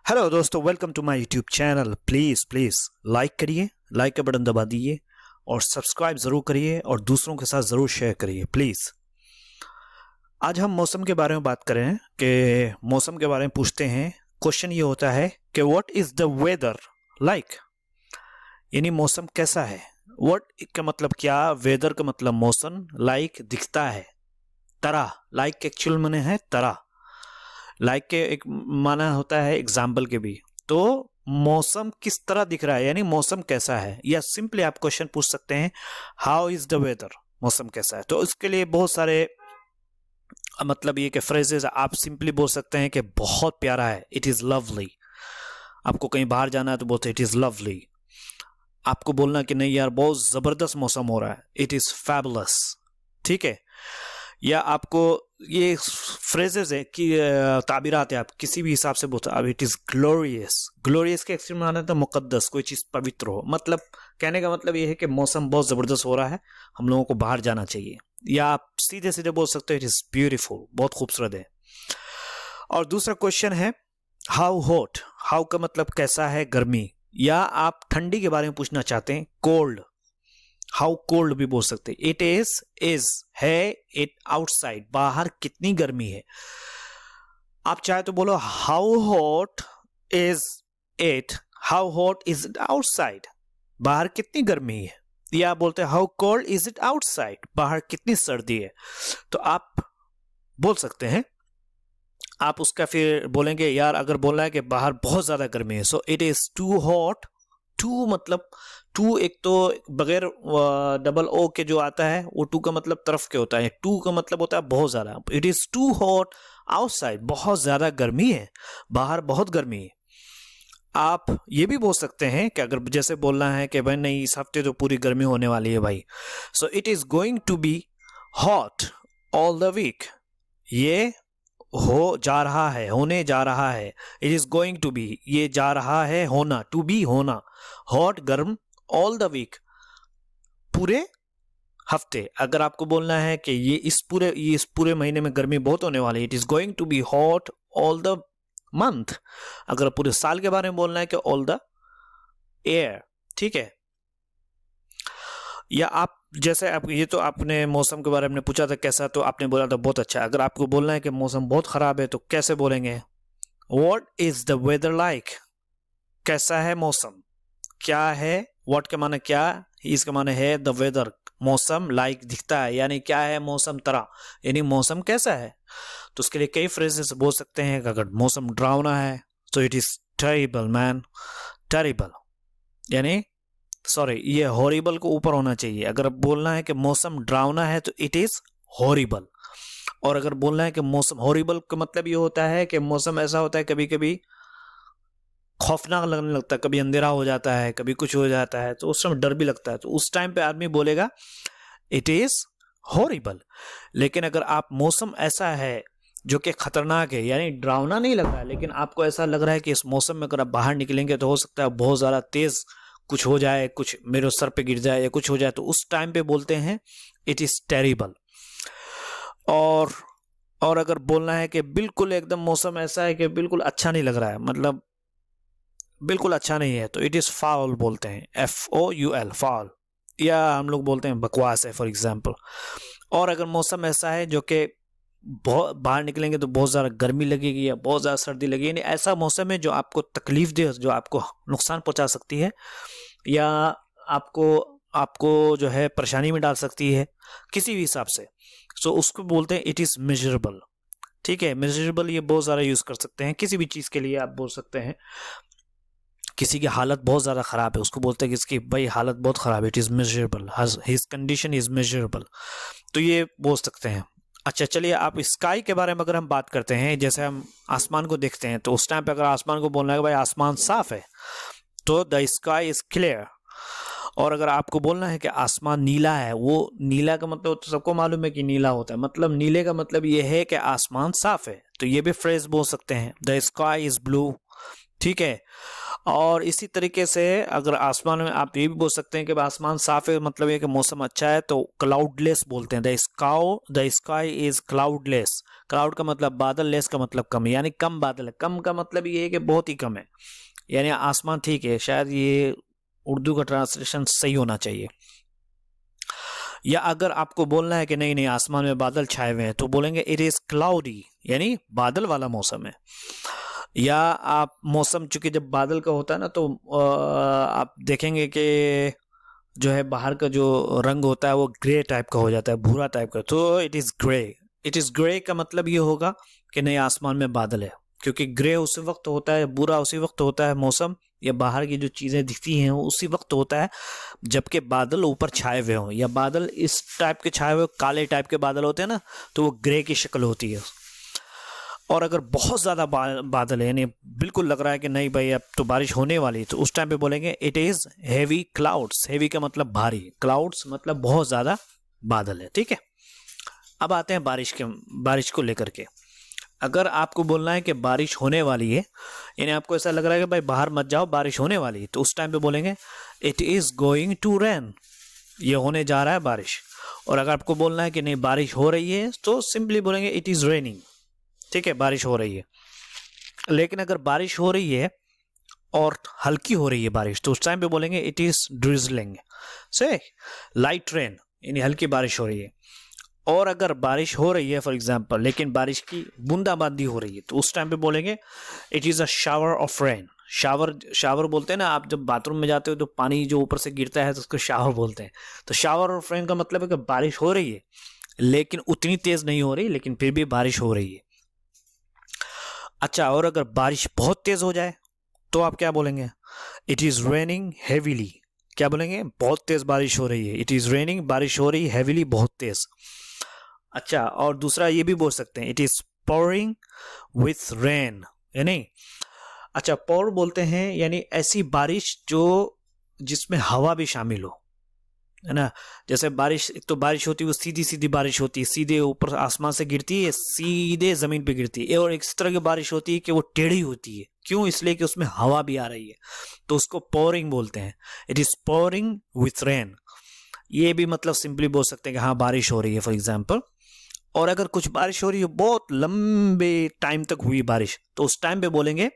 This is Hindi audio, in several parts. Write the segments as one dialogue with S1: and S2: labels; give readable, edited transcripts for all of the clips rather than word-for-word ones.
S1: हेलो दोस्तों, welcome to my YouTube channel. Please like करिए, लाइक का बटन दबा दीजिए और सब्सक्राइब ज़रूर करिए और दूसरों के साथ ज़रूर शेयर करिए प्लीज़। आज हम मौसम के बारे में बात करें कि मौसम के बारे में पूछते हैं। क्वेश्चन ये होता है कि what is the weather like, यानी मौसम कैसा है। व्हाट का मतलब क्या, वेदर का मतलब मौसम, लाइक दिखता है, तरह। लाइक के एक्चुअल माने है तरह, लाइक के एक माना होता है एग्जाम्पल के भी। तो मौसम किस तरह दिख रहा है, यानी मौसम कैसा है, या सिंपली आप क्वेश्चन पूछ सकते हैं हाउ इज द वेदर, मौसम कैसा है। तो इसके लिए बहुत सारे मतलब ये कि फ्रेजेस आप सिंपली बोल सकते हैं कि बहुत प्यारा है, इट इज लवली। आपको कहीं बाहर जाना है तो बोलते इट इज लवली। आपको बोलना कि नहीं यार बहुत जबरदस्त मौसम हो रहा है, इट इज फैबुलस। ठीक है। या आपको ये फ्रेजेस है कि ताबीरात है, आप किसी भी हिसाब से बोलते हैं इट इज ग्लोरियस। ग्लोरियस के एक्सट्रीम माना था मुकद्दस, कोई चीज पवित्र हो। मतलब कहने का मतलब ये है कि मौसम बहुत जबरदस्त हो रहा है, हम लोगों को बाहर जाना चाहिए। या आप सीधे सीधे बोल सकते हो इट इज ब्यूटीफुल, बहुत खूबसूरत है। और दूसरा क्वेश्चन है हाउ हॉट। हाउ का मतलब कैसा है, गर्मी। या आप ठंडी के बारे में पूछना चाहते हैं, कोल्ड। हाउ कोल्ड भी बोल सकते हैं। इट इज है, इट आउटसाइड, बाहर कितनी गर्मी है। आप चाहे तो बोलो how hot is it, how hot is it outside, बाहर कितनी गर्मी है। या बोलते हैं how cold is it outside, बाहर कितनी सर्दी है। तो आप बोल सकते हैं। आप उसका फिर बोलेंगे यार अगर बोलना है कि बाहर बहुत ज्यादा गर्मी है, so it is too hot. Too मतलब टू एक तो बगैर डबल ओ के जो आता है वो टू का मतलब तरफ के होता है, टू का मतलब होता है बहुत ज्यादा। It is too hot outside, बहुत ज्यादा गर्मी है, बाहर बहुत गर्मी है। आप ये भी बोल सकते हैं कि अगर जैसे बोलना है कि भाई नहीं इस हफ्ते तो पूरी गर्मी होने वाली है भाई, so it is going to be hot all the week. ये हो जा रहा है, होने जा रहा है। It is going to be, ये जा रहा है होना, टू बी होना। हॉट गर्म, ऑल द वीक पूरे हफ्ते। अगर आपको बोलना है कि ये इस पूरे महीने में गर्मी बहुत होने वाली है, it is going to be hot all the month. अगर पूरे साल के बारे में बोलना है कि ऑल द ईयर। ठीक है। या आप जैसे आप ये तो आपने मौसम के बारे में पूछा था कैसा, तो आपने बोला था बहुत अच्छा। अगर आपको बोलना है कि मौसम बहुत खराब है तो कैसे बोलेंगे, what is the weather like, कैसा है मौसम, क्या है। व्हाट के माने क्या, इसके माने है द वेदर, मौसम, लाइक दिखता है, यानी क्या है मौसम, तरह, यानी मौसम कैसा है। तो उसके लिए कई फ्रेजेस बोल सकते हैं। अगर मौसम डरावना है तो it is terrible man, terrible, यानी सॉरी ये हॉरिबल को ऊपर होना चाहिए। अगर बोलना है कि मौसम डरावना है तो इट इज हॉरिबल। और अगर बोलना है कि मौसम हॉरिबल का मतलब ये होता है कि मौसम ऐसा होता है कभी कभी खौफनाक लगने लगता है, कभी अंधेरा हो जाता है, कभी कुछ हो जाता है, तो उस समय डर भी लगता है। तो उस टाइम पे आदमी बोलेगा इट इज हॉरिबल। लेकिन अगर आप मौसम ऐसा है जो कि खतरनाक है, यानी डरावना नहीं लग रहा है, लेकिन आपको ऐसा लग रहा है कि इस मौसम में अगर आप बाहर निकलेंगे तो हो सकता है बहुत ज्यादा तेज कुछ हो जाए, कुछ मेरे सर पे गिर जाए या कुछ हो जाए, तो उस टाइम पे बोलते हैं इट इज टेरिबल। और और अगर बोलना है कि बिल्कुल एकदम मौसम ऐसा है कि बिल्कुल अच्छा नहीं लग रहा है, मतलब बिल्कुल अच्छा नहीं है, तो इट इज फाउल बोलते हैं, FOUL, फाउल। या हम लोग बोलते हैं बकवास है फॉर एग्जाम्पल। और अगर मौसम ऐसा है जो कि बहुत बाहर निकलेंगे तो बहुत ज़्यादा गर्मी लगेगी या बहुत ज़्यादा सर्दी लगेगी, यानी ऐसा मौसम है जो आपको तकलीफ दे, जो आपको नुकसान पहुंचा सकती है, या आपको आपको जो है परेशानी में डाल सकती है किसी भी हिसाब से, सो उसको बोलते हैं इट इज़ मेजरेबल। ठीक है। मेजरेबल ये बहुत ज़्यादा यूज़ कर सकते हैं किसी भी चीज़ के लिए। आप बोल सकते हैं किसी की हालत बहुत ज़्यादा ख़राब है, उसको बोलते हैं कि इसकी भाई हालत बहुत ख़राब है, it is measurable, his condition is measurable. तो ये बोल सकते हैं। अच्छा चलिए, आप स्काई के बारे में अगर हम बात करते हैं, जैसे हम आसमान को देखते हैं, तो उस टाइम पे अगर आसमान को बोलना है कि भाई आसमान साफ है, तो द स्काई इज क्लियर। और अगर आपको बोलना है कि आसमान नीला है, वो नीला का मतलब तो सबको मालूम है कि नीला होता है, मतलब नीले का मतलब ये है कि आसमान साफ है, तो ये भी फ्रेज बोल सकते हैं द स्काई इज ब्लू। ठीक है। और इसी तरीके से अगर आसमान में आप ये भी बोल सकते हैं कि आसमान साफ है, मतलब ये कि मौसम अच्छा है, तो क्लाउडलेस बोलते हैं। The sky is cloudless. Cloud का मतलब बादल, लेस का मतलब कम, यानी कम बादल है। कम का मतलब ये है कि बहुत ही कम है, यानी आसमान ठीक है। शायद ये उर्दू का ट्रांसलेशन सही होना चाहिए। या अगर आपको बोलना है कि नहीं नहीं आसमान में बादल छाए हुए हैं, तो बोलेंगे इट इज क्लाउडी, यानी बादल वाला मौसम है। या आप मौसम, चूंकि जब बादल का होता है ना, तो आप देखेंगे कि जो है बाहर का जो रंग होता है वो ग्रे टाइप का हो जाता है, भूरा टाइप का, तो it is grey. It is grey का मतलब ये होगा कि नहीं आसमान में बादल है, क्योंकि ग्रे उसी वक्त होता है, भूरा उसी वक्त होता है मौसम, या बाहर की जो चीजें दिखती हैं वो उसी वक्त होता है जबकि बादल ऊपर छाए हुए हों, या बादल इस टाइप के छाए हुए काले टाइप के बादल होते हैं ना, तो वो ग्रे की शक्ल होती है। और अगर बहुत ज़्यादा बादल है, यानी बिल्कुल लग रहा है कि नहीं भाई अब तो बारिश होने वाली है, तो उस टाइम पे बोलेंगे it is heavy clouds. Heavy का मतलब भारी, क्लाउड्स मतलब बहुत ज़्यादा बादल है। ठीक है, अब आते हैं बारिश को लेकर के। अगर आपको बोलना है कि बारिश होने वाली है, यानी आपको ऐसा लग रहा है कि भाई बाहर मत जाओ बारिश होने वाली है, तो उस टाइम पे बोलेंगे it is going to rain. ये होने जा रहा है बारिश। और अगर आपको बोलना है कि नहीं बारिश हो रही है, तो सिंपली बोलेंगे इट इज़ रेनिंग। ठीक है, बारिश हो रही है। लेकिन अगर बारिश हो रही है और हल्की हो रही है बारिश, तो उस टाइम पे बोलेंगे इट इज ड्रिजलिंग। से लाइट रेन, यानी हल्की बारिश हो रही है। और अगर बारिश हो रही है फॉर एग्जांपल, लेकिन बारिश की बूंदाबांदी हो रही है, तो उस टाइम पे बोलेंगे it is a shower of rain. Shower बोलते हैं ना, आप जब बाथरूम में जाते हो तो पानी जो ऊपर से गिरता है तो उसको शावर बोलते हैं। तो शावर ऑफ रेन का मतलब है कि बारिश हो रही है लेकिन उतनी तेज नहीं हो रही, लेकिन फिर भी बारिश हो रही है। अच्छा, और अगर बारिश बहुत तेज हो जाए तो आप क्या बोलेंगे? It is raining heavily. क्या बोलेंगे? बहुत तेज बारिश हो रही है। इट इज रेनिंग, बारिश हो रही है, हेवीली बहुत तेज। अच्छा, और दूसरा ये भी बोल सकते हैं it is pouring with rain, यानी अच्छा पौर बोलते हैं यानी ऐसी बारिश जो जिसमें हवा भी शामिल हो, है ना। जैसे बारिश, एक तो बारिश होती है वो सीधी सीधी बारिश होती है, सीधे ऊपर आसमान से गिरती है, सीधे जमीन पे गिरती है। और एक इस तरह की बारिश होती है कि वो टेढ़ी होती है। क्यों? इसलिए कि उसमें हवा भी आ रही है, तो उसको पोरिंग बोलते हैं। It is pouring with rain. ये भी मतलब सिंपली बोल सकते हैं कि हाँ बारिश हो रही है फॉर एग्जाम्पल। और अगर कुछ बारिश हो रही है बहुत लंबे टाइम तक हुई बारिश, तो उस टाइम पे बोलेंगे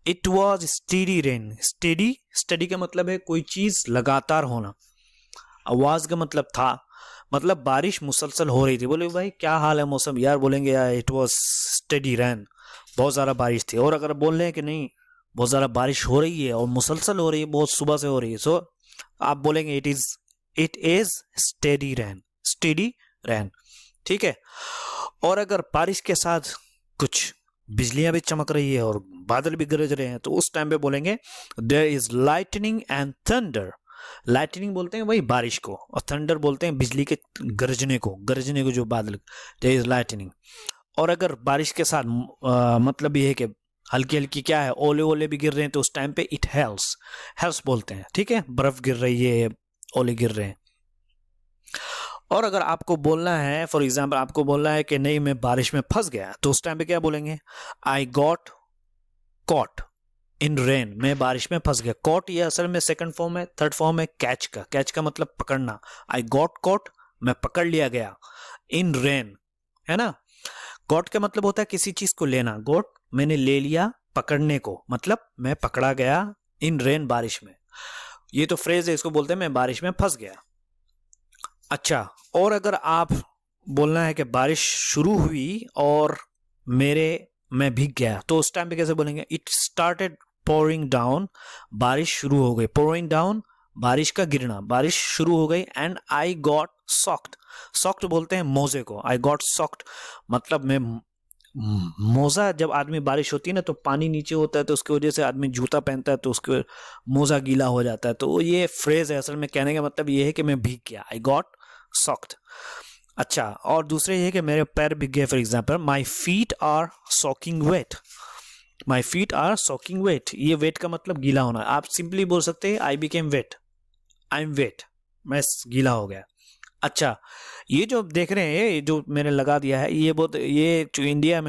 S1: it was steady rain. Steady का मतलब है कोई चीज लगातार होना। आवाज का मतलब था, मतलब बारिश मुसलसल हो रही थी। बोले भाई क्या हाल है मौसम? यार बोलेंगे यार इट वॉज स्टेडी रेन, बहुत ज़्यादा बारिश थी। और अगर बोल रहे हैं कि नहीं बहुत ज़्यादा बारिश हो रही है और मुसलसल हो रही है, बहुत सुबह से हो रही है, सो आप बोलेंगे इट इज स्टेडी रैन। ठीक है। और अगर बारिश के साथ कुछ बिजलियां भी चमक रही है और बादल भी गरज रहे हैं, तो उस टाइम पे बोलेंगे there is lightning and thunder. Lightning बोलते हैं वही बारिश को, और थंडर बोलते हैं बिजली के गरजने को जो बादल, देयर इज लाइटनिंग। और अगर बारिश के साथ मतलब ये है कि हल्की हल्की क्या है, ओले ओले भी गिर रहे हैं, तो उस टाइम पे इट हेल्स बोलते हैं। ठीक है, बर्फ गिर रही है, ओले गिर रहे हैं। और अगर आपको बोलना है फॉर एग्जाम्पल, आपको बोलना है कि नहीं मैं बारिश में फंस गया, तो उस टाइम पे क्या बोलेंगे? I got caught in rain. मैं बारिश में फंस गया। कॉट ये असल में सेकंड फॉर्म है, थर्ड फॉर्म है कैच का। कैच का मतलब पकड़ना। आई गॉट कॉट, मैं पकड़ लिया गया। इन रेन, है ना। गॉट का मतलब होता है किसी चीज को लेना। गॉट मैंने ले लिया, पकड़ने को मतलब मैं पकड़ा गया इन रेन, बारिश में। ये तो फ्रेज है, इसको बोलते हैं मैं बारिश में फंस गया। अच्छा, और अगर आप बोलना है कि बारिश शुरू हुई और मैं भीग गया, तो उस टाइम पे कैसे बोलेंगे? It started pouring down. बारिश शुरू हो गई। पोरिंग डाउन, बारिश का गिरना, बारिश शुरू हो गई। And I got socked. Socked बोलते हैं मोजे को। आई गॉट सॉक्ड मतलब मैं मोजा, जब आदमी बारिश होती है ना तो पानी नीचे होता है, तो उसकी वजह से आदमी जूता पहनता है तो उसके मोजा गीला हो जाता है। तो ये फ्रेज है, असल में कहने का मतलब ये है कि मैं भीग गया। I got socked. अच्छा, और दूसरे ये है कि मेरे पैर भीग गए। For example, my feet are soaking wet. My feet are soaking wet. ये वेट का मतलब गीला होना। आप सिंपली बोल सकते हैं I became wet, I am wet, मैं गीला हो गया। अच्छा, ये जो देख रहे हैं, ये जो मैंने लगा दिया है, ये जो इंडिया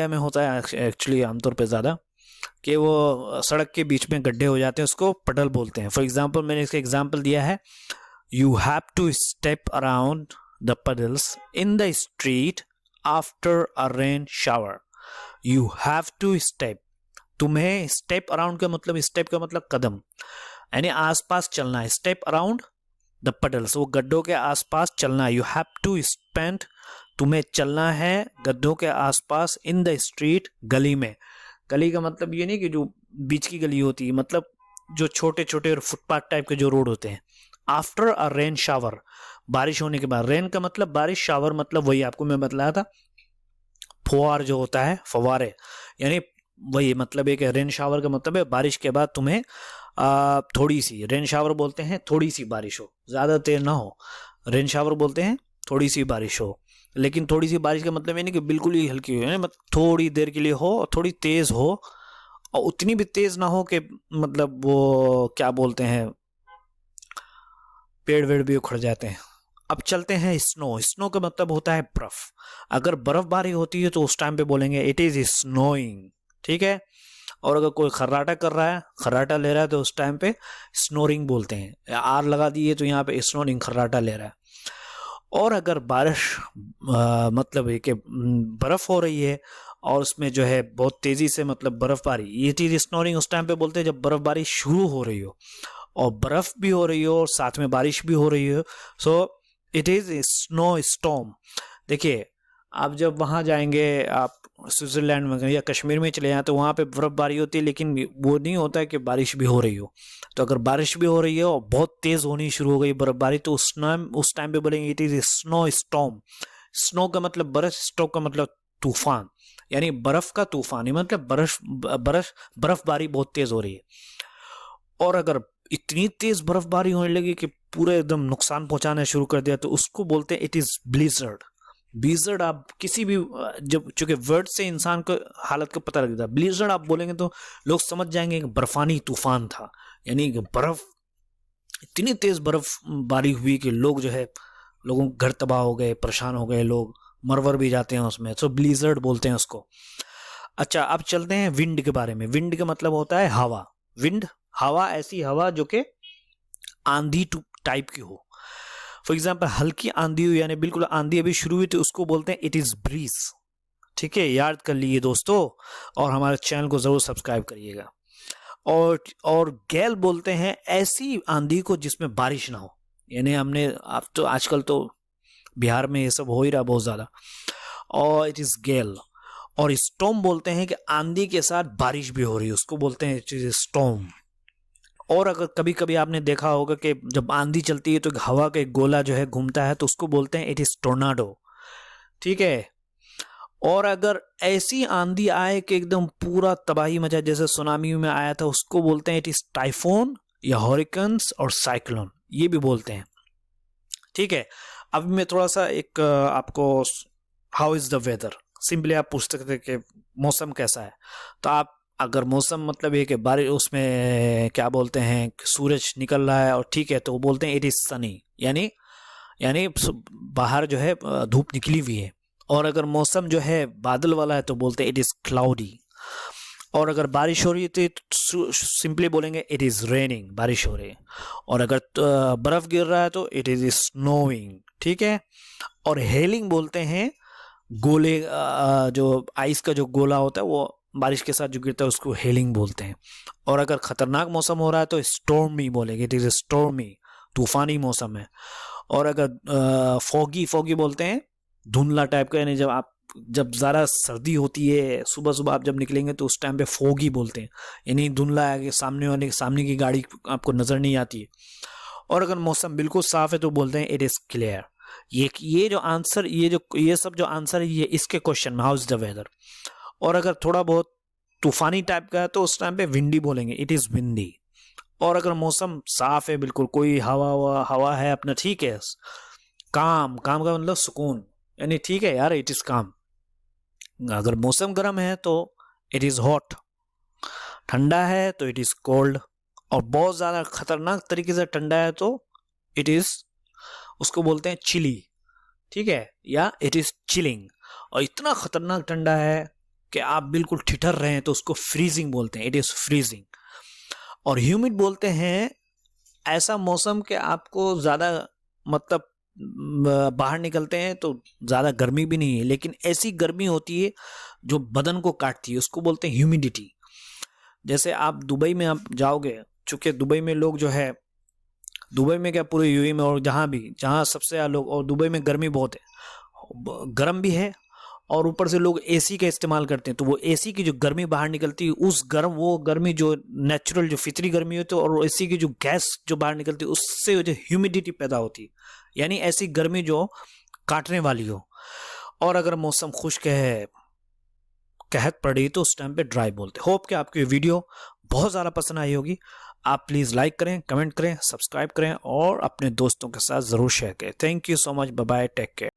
S1: में होता है एक्चुअली आमतौर पे ज़्यादा, कि वो सड़क के बीच में गड्ढे हो जाते हैं, उसको पडल बोलते हैं। फॉर एग्जाम्पल मैंने इसका एग्जाम्पल दिया है, you have to step around the puddles in the street after a rain shower. You have to step, तुम्हें स्टेप अराउंड का मतलब, स्टेप का मतलब कदम, यानी आसपास चलना है। स्टेप अराउंड द पडल्स, वो गड्ढों के आसपास चलना है। यू हैव टू स्पेंड, तुम्हें चलना है गड्ढों के आसपास, इन द स्ट्रीट, गली में। गली का मतलब ये नहीं कि जो बीच की गली होती है, मतलब जो छोटे छोटे फुटपाथ टाइप के जो रोड होते हैं। आफ्टर अ रेन शावर, बारिश होने के बाद। रेन का मतलब बारिश, शावर मतलब वही आपको मैं बतलाया था, फुहार जो होता है, फवारे, यानी वही मतलब एक रेन शावर का मतलब है बारिश के बाद तुम्हें थोड़ी सी, रेन शावर बोलते हैं थोड़ी सी बारिश हो, ज्यादा तेज ना हो। रेन शावर बोलते हैं थोड़ी सी बारिश हो, लेकिन थोड़ी सी बारिश का मतलब ये नहीं कि बिल्कुल ही हल्की हो, यानी मतलब थोड़ी देर के लिए हो और थोड़ी तेज हो, और उतनी भी तेज ना हो कि मतलब वो क्या बोलते हैं, पेड़ वेड़ भी उखड़ जाते हैं। अब चलते हैं स्नो। स्नो का मतलब होता है बर्फ। अगर बर्फबारी होती है तो उस टाइम पे बोलेंगे इट इज स्नोइंग, ठीक है। और अगर कोई खर्राटा कर रहा है, खर्राटा ले रहा है, तो उस टाइम पे स्नोरिंग बोलते हैं। आर लगा दिए तो यहाँ पे स्नोरिंग, खर्राटा ले रहा है। और अगर बारिश मतलब है कि बर्फ हो रही है और उसमें जो है बहुत तेजी से मतलब बर्फबारी, ये चीज स्नोरिंग उस टाइम पे बोलते हैं जब बर्फबारी शुरू हो रही हो और बर्फ भी हो रही हो और साथ में बारिश भी हो रही हो। सो इट इज स्नो स्टॉर्म। देखिए, आप जब वहां जाएंगे, आप स्विट्जरलैंड में या कश्मीर में चले जाएं तो वहां पे बर्फबारी होती है, लेकिन वो नहीं होता है कि बारिश भी हो रही हो। तो अगर बारिश भी हो रही है और बहुत तेज होनी शुरू हो गई बर्फबारी, तो उस टाइम पे बोलेंगे it is snow storm. Snow का मतलब बर्फ, स्टॉर्म का मतलब तूफान, यानी बर्फ का तूफान, मतलब बर्फबारी बहुत तेज हो रही है। और अगर इतनी तेज बर्फबारी होने लगी कि पूरे एकदम नुकसान पहुंचाना शुरू कर दिया, तो उसको बोलते हैं इट इज ब्लिजर्ड। ब्लिजर्ड आप किसी भी, जब चूंकि वर्ड से इंसान को हालत का पता लगता है, ब्लिजर्ड आप बोलेंगे तो लोग समझ जाएंगे कि बर्फानी तूफान था, यानी कि बर्फ, इतनी तेज बर्फबारी हुई कि लोग जो है, लोगों के घर तबाह हो गए, परेशान हो गए, लोग मरवर भी जाते हैं उसमें, तो ब्लिजर्ड बोलते हैं उसको। अच्छा, अब चलते हैं विंड के बारे में। विंड का मतलब होता है हवा। विंड, हवा, ऐसी हवा जो कि आंधी टाइप की हो। फॉर एग्जाम्पल हल्की आंधी हुई, यानी बिल्कुल आंधी अभी शुरू हुई, तो उसको बोलते हैं इट इज ब्रीज। ठीक है, याद कर लिए दोस्तों, और हमारे चैनल को जरूर सब्सक्राइब करिएगा। और गैल बोलते हैं ऐसी आंधी को जिसमें बारिश ना हो, यानी हमने, अब तो आजकल तो बिहार में ये सब हो ही रहा बहुत ज्यादा, और इट इज गैल। और स्टॉर्म बोलते हैं कि आंधी के साथ बारिश भी हो रही है, उसको बोलते हैं इट इज स्टॉर्म। और अगर कभी कभी आपने देखा होगा कि जब आंधी चलती है तो हवा का एक गोला जो है घूमता है, तो उसको बोलते हैं इट इज टोर्नाडो, ठीक है। और अगर ऐसी आंधी आए कि एकदम पूरा तबाही मचा, जैसे सुनामी में आया था, उसको बोलते हैं इट इज टाइफोन या हॉरिकन्स और साइक्लोन, ये भी बोलते हैं, ठीक है। अब मैं थोड़ा सा एक आपको, how is the weather, simply आप पूछ सकते हैं कि मौसम कैसा है। तो आप, अगर मौसम मतलब ये कि बारिश, उसमें क्या बोलते हैं, सूरज निकल रहा है और ठीक है, तो वो बोलते हैं इट इज सनी, यानी यानी बाहर जो है धूप निकली हुई है। और अगर मौसम जो है बादल वाला है तो बोलते हैं इट इज क्लाउडी। और अगर बारिश हो रही है तो सिंपली बोलेंगे इट इज रेनिंग, बारिश हो रही है। और अगर बर्फ गिर रहा है तो इट इज स्नोइंग, ठीक है। और हेलिंग बोलते हैं गोले, जो आइस का जो गोला होता है वो बारिश के साथ जो गिरता है उसको हेलिंग बोलते हैं। और अगर खतरनाक मौसम हो रहा है तो स्टॉर्मी बोलेंगे, इट इज स्टॉर्मी, तूफानी मौसम है। और अगर फॉगी, फॉगी बोलते हैं धुंधला टाइप का, यानी जब ज़्यादा सर्दी होती है, सुबह सुबह आप जब निकलेंगे तो उस टाइम पे फॉगी बोलते हैं, यानी धुंधला है कि सामने की गाड़ी आपको नज़र नहीं आती है। और अगर मौसम बिल्कुल साफ है तो बोलते हैं इट इज़ क्लियर। ये जो आंसर, ये सब जो आंसर है ये इसके क्वेश्चन में, हाउ इज द वेदर। और अगर थोड़ा बहुत तूफानी टाइप का है तो उस टाइम पे विंडी बोलेंगे, इट इज़ विंडी। और अगर मौसम साफ है, बिल्कुल कोई हवा है अपना, ठीक है, काम काम का मतलब सुकून, यानी ठीक है यार, इट इज काम। अगर मौसम गर्म है तो इट इज हॉट, ठंडा है तो इट इज कोल्ड, और बहुत ज्यादा खतरनाक तरीके से ठंडा है तो इट इज, उसको बोलते हैं चिली, ठीक है, या इट इज चिलिंग। और इतना खतरनाक ठंडा है कि आप बिल्कुल ठिठर रहे हैं तो उसको फ्रीजिंग बोलते हैं, इट इज फ्रीजिंग। और ह्यूमिड बोलते हैं ऐसा मौसम कि आपको ज़्यादा मतलब बाहर निकलते हैं तो ज़्यादा गर्मी भी नहीं है, लेकिन ऐसी गर्मी होती है जो बदन को काटती है, उसको बोलते हैं ह्यूमिडिटी। जैसे आप दुबई में आप जाओगे, चूंकि दुबई में लोग जो है, दुबई में क्या पूरे यूएई में और जहाँ सबसे ज़्यादा लोग, और दुबई में गर्मी बहुत है, गर्म भी है और ऊपर से लोग एसी का इस्तेमाल करते हैं, तो वो एसी की जो गर्मी बाहर निकलती है वो गर्मी जो नेचुरल जो फितरी गर्मी होती है, और एसी की जो गैस जो बाहर निकलती है उससे जो ह्यूमिडिटी पैदा होती है, यानी ऐसी गर्मी जो काटने वाली हो। और अगर मौसम खुश्क है, कहत पड़ी, तो उस टाइम पे ड्राई बोलते। होप कि आपको ये वीडियो बहुत ज़्यादा पसंद आई होगी। आप प्लीज़ लाइक करें, कमेंट करें, सब्सक्राइब करें और अपने दोस्तों के साथ ज़रूर शेयर करें। Thank you so much, bye bye, take care.